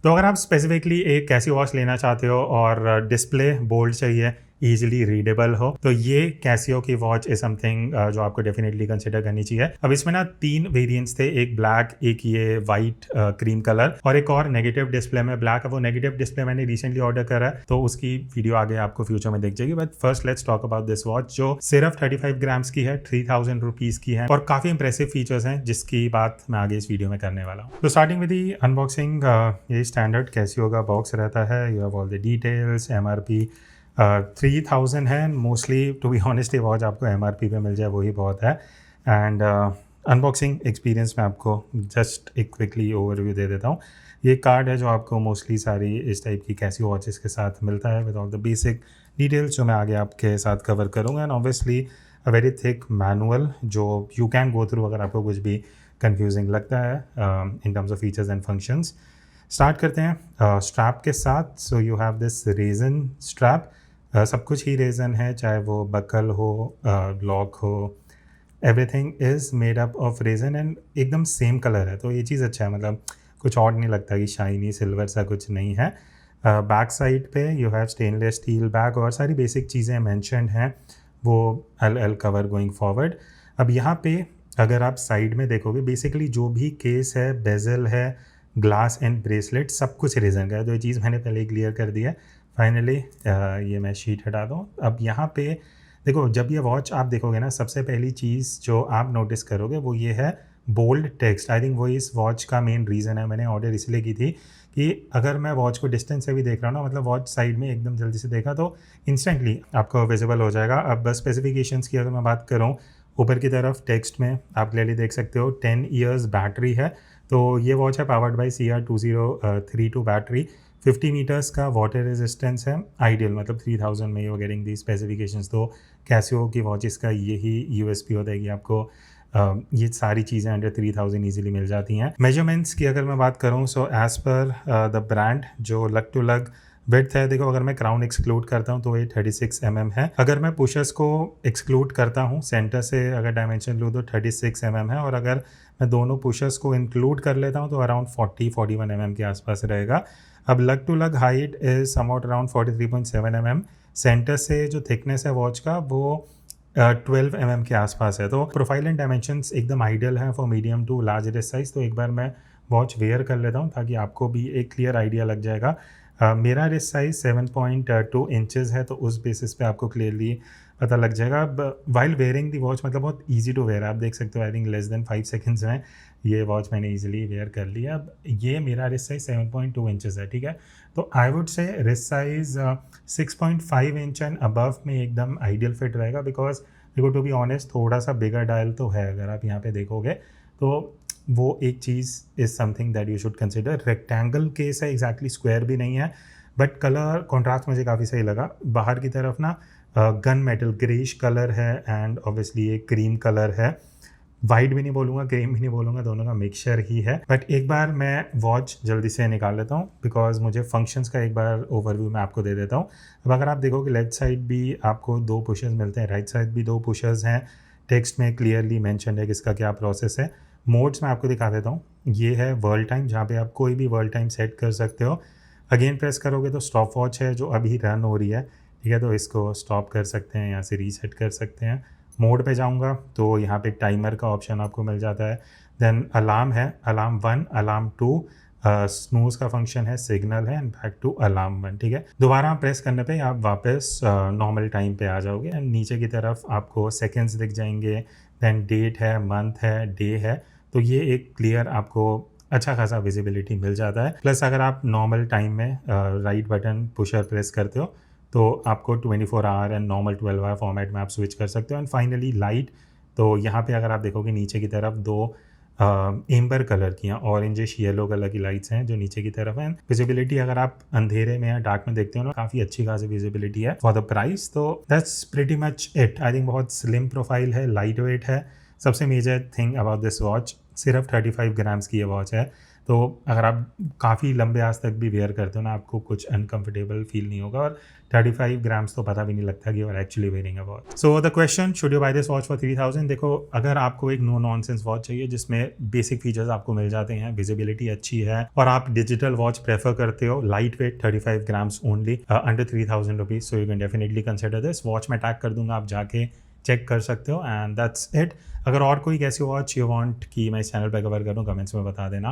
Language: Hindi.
तो अगर आप स्पेसिफिकली एक कैसी वॉच लेना चाहते हो और डिस्प्ले बोल्ड चाहिए, ईजिली रीडेबल हो, तो ये कैसियो की वॉच इज समथिंग जो आपको डेफिनेटली कंसिडर करनी चाहिए। अब इसमें ना 3 वेरिएंट्स थे, एक ब्लैक, एक ये वाइट क्रीम कलर और एक और नेगेटिव डिस्प्ले में ब्लैक। अब वो नेगेटिव डिस्प्ले मैंने रिसेंटली ऑर्डर करा है, तो उसकी वीडियो आगे आपको फ्यूचर में दिख जाएगी। But first let's talk about this watch जो सिर्फ 35 ग्राम्स की है, 3000 रुपीज की है और काफी इंप्रेसिव फीचर्स हैं जिसकी बात मैं आगे इस वीडियो में करने वाला हूँ। तो स्टार्टिंग विद दी अनबॉक्सिंग, ये स्टैंडर्ड कैसियो का बॉक्स रहता है। You have all the details, MRP 3000 है। मोस्टली टू बी ऑनेस्ट ये वॉच आपको MRP पे मिल जाए वही बहुत है। एंड अनबॉक्सिंग एक्सपीरियंस में आपको जस्ट एक क्विकली ओवरव्यू दे देता हूँ। ये कार्ड है जो आपको मोस्टली सारी इस टाइप की कैसी वॉचेस के साथ मिलता है with all the basic details जो मैं आगे आपके साथ कवर करूँगा। And obviously a very thick manual जो यू कैन गो थ्रू अगर आपको कुछ भी कंफ्यूजिंग लगता है in terms of features and functions. Start करते हैं स्ट्रैप के साथ। So you have this resin strap. सब कुछ ही रेजन है, चाहे वो बकल हो, लॉक हो, everything is made up of resin and एकदम सेम कलर है। तो ये चीज़ अच्छा है, मतलब कुछ और नहीं लगता कि शाइनी सिल्वर सा कुछ नहीं है। बैक साइड पे you have stainless steel bag और सारी बेसिक चीज़ें मैंशनड हैं, वो I'll कवर गोइंग फॉरवर्ड। अब यहाँ पे अगर आप साइड में देखोगे, बेसिकली जो भी केस है, बेजल है, ग्लास एंड ब्रेसलेट सब कुछ रेजन का है। तो ये चीज़ मैंने पहले ही क्लियर कर दी है। फाइनली ये मैं शीट हटा दूँ। अब यहाँ पे देखो, जब ये वॉच आप देखोगे ना, सबसे पहली चीज़ जो आप नोटिस करोगे वो ये है बोल्ड टेक्स्ट। आई थिंक वो इस वॉच का मेन रीज़न है। मैंने ऑर्डर इसलिए की थी कि अगर मैं वॉच को डिस्टेंस से भी देख रहा हूँ ना, मतलब वॉच साइड में एकदम जल्दी से देखा तो इंस्टेंटली आपको विजिबल हो जाएगा। अब बस स्पेसिफिकेशंस की अगर मैं बात करूँ, ऊपर की तरफ टेक्स्ट में आप क्लियरली देख सकते हो 10 ईयर्स बैटरी है। तो ये वॉच है powered by CR2032 battery. 50 metres का वाटर रेजिस्टेंस है, आइडियल मतलब 3000 में you are getting the specifications. तो कैसियो की वॉचेस का यही USP होता है कि आपको ये सारी चीज़ें अंडर 3000 ईजिली मिल जाती हैं। मेजरमेंट्स की अगर मैं बात करूँ, so as per the brand जो लग टू लग विड्थ है, देखो अगर मैं क्राउन एक्सक्लूड करता हूँ तो ये 36 mm है। अगर मैं पुशर्स को एक्सक्लूड करता हूँ, सेंटर से अगर डायमेंशन लूँ तो 36 mm है। और अगर मैं दोनों पुशर्स को इंक्लूड कर लेता हूँ तो अराउंड 40-41 mm के आसपास रहेगा। अब लग टू लग height is somewhat around 43.7 mm। Centre से जो थिकनेस है वॉच का वो 12 mm के आसपास है। तो प्रोफाइल एंड डायमेंशंस एकदम आइडियल हैं for medium to large wrist size. तो एक बार मैं वॉच वेयर कर लेता हूँ ताकि आपको भी एक क्लियर आइडिया लग जाएगा। मेरा रिस्ट साइज 7.2 इंचेस है, तो उस बेसिस पे आपको क्लियरली पता लग जाएगा। अब वाइल वेयरिंग दी वॉच मतलब बहुत ईजी टू वेयर, आप देख सकते हो I think less than 5 seconds में ये वॉच मैंने ईजिली वेयर कर लिया। अब ये मेरा रिस्ट साइज 7.2 इंचेस है, ठीक है। तो I would say wrist size 6.5 inch and above में एकदम आइडियल फिट रहेगा। बिकॉज देखो टू बी ऑनेस्ट थोड़ा सा बिगर डायल तो है, अगर आप यहाँ पे देखोगे तो वो एक चीज़ is something that you should consider. Rectangle case है, एग्जैक्टली स्क्वायर भी नहीं है, बट कलर कॉन्ट्रास्ट मुझे काफ़ी सही लगा। बाहर की तरफ ना गन मेटल ग्रेश कलर है एंड ऑब्वियसली ये क्रीम कलर है। वाइट भी नहीं बोलूँगा, क्रीम भी नहीं बोलूँगा, दोनों का मिक्सचर ही है। बट एक बार मैं वॉच जल्दी से निकाल लेता हूँ बिकॉज मुझे फंक्शंस का एक बार ओवरव्यू मैं आपको दे देता हूँ। अब अगर आप देखोगे लेफ्ट साइड भी आपको 2 पुशर्स मिलते हैं, राइट साइड भी 2 पुशर्स हैं। टेक्स्ट में क्लियरली मेंशन है किसका क्या प्रोसेस है। मोड्स मैं आपको दिखा देता हूँ। ये है वर्ल्ड टाइम, जहाँ पे आप कोई भी वर्ल्ड टाइम सेट कर सकते हो। अगेन प्रेस करोगे तो स्टॉप वॉच है जो अभी रन हो रही है, ठीक है। तो इसको स्टॉप कर सकते हैं, यहाँ से रीसेट कर सकते हैं। मोड पे जाऊँगा तो यहाँ पे टाइमर का ऑप्शन आपको मिल जाता है। देन अलार्म है, अलार्म 1, अलार्म 2, स्नूज़ का फंक्शन है, सिग्नल है एंड बैक टू अलार्म 1, ठीक है। दोबारा प्रेस करने पे आप वापस नॉर्मल टाइम पे आ जाओगे एंड नीचे की तरफ आपको सेकेंड्स दिख जाएंगे। देन डेट है, मंथ है, डे है। तो ये एक क्लियर आपको अच्छा खासा विजिबिलिटी मिल जाता है। प्लस अगर आप नॉर्मल टाइम में राइट बटन पुशर प्रेस करते हो तो आपको 24 hour and normal 12 hour format में आप स्विच कर सकते हो। एंड फाइनली लाइट, तो यहाँ पे अगर आप देखोगे नीचे की तरफ 2 एम्बर कलर की ऑरेंजिश येलो कलर की लाइट्स हैं जो नीचे की तरफ हैं। विजिबिलिटी अगर आप अंधेरे में या डार्क में देखते हो ना, काफ़ी अच्छी खासी विजिबिलिटी है फॉर द प्राइस। तो that's pretty much it. I think बहुत स्लिम प्रोफाइल है, लाइट वेट है। सबसे major thing about this watch, सिर्फ 35 ग्राम्स की ये वॉच है। तो अगर आप काफ़ी लंबे आज तक भी वेयर करते हो ना, आपको कुछ अनकंफर्टेबल फील नहीं होगा, और 35 ग्राम्स तो पता भी नहीं लगता कि you are actually wearing a watch. So the question, should you buy this watch for 3000? देखो, अगर आपको एक नो नॉनसेंस वॉच चाहिए जिसमें बेसिक फीचर्स आपको मिल जाते हैं, विजिबिलिटी अच्छी है, और आप डिजिटल वॉच प्रेफर करते हो, light weight, 35 grams only, under 3000 rupees, so you can definitely consider this watch. मैं टैग कर दूंगा, आप जाके चेक कर सकते हो, एंड दैट्स इट। अगर और कोई कैसी वॉच यू वांट कि मैं इस चैनल पर कवर करूँ, कमेंट्स में बता देना।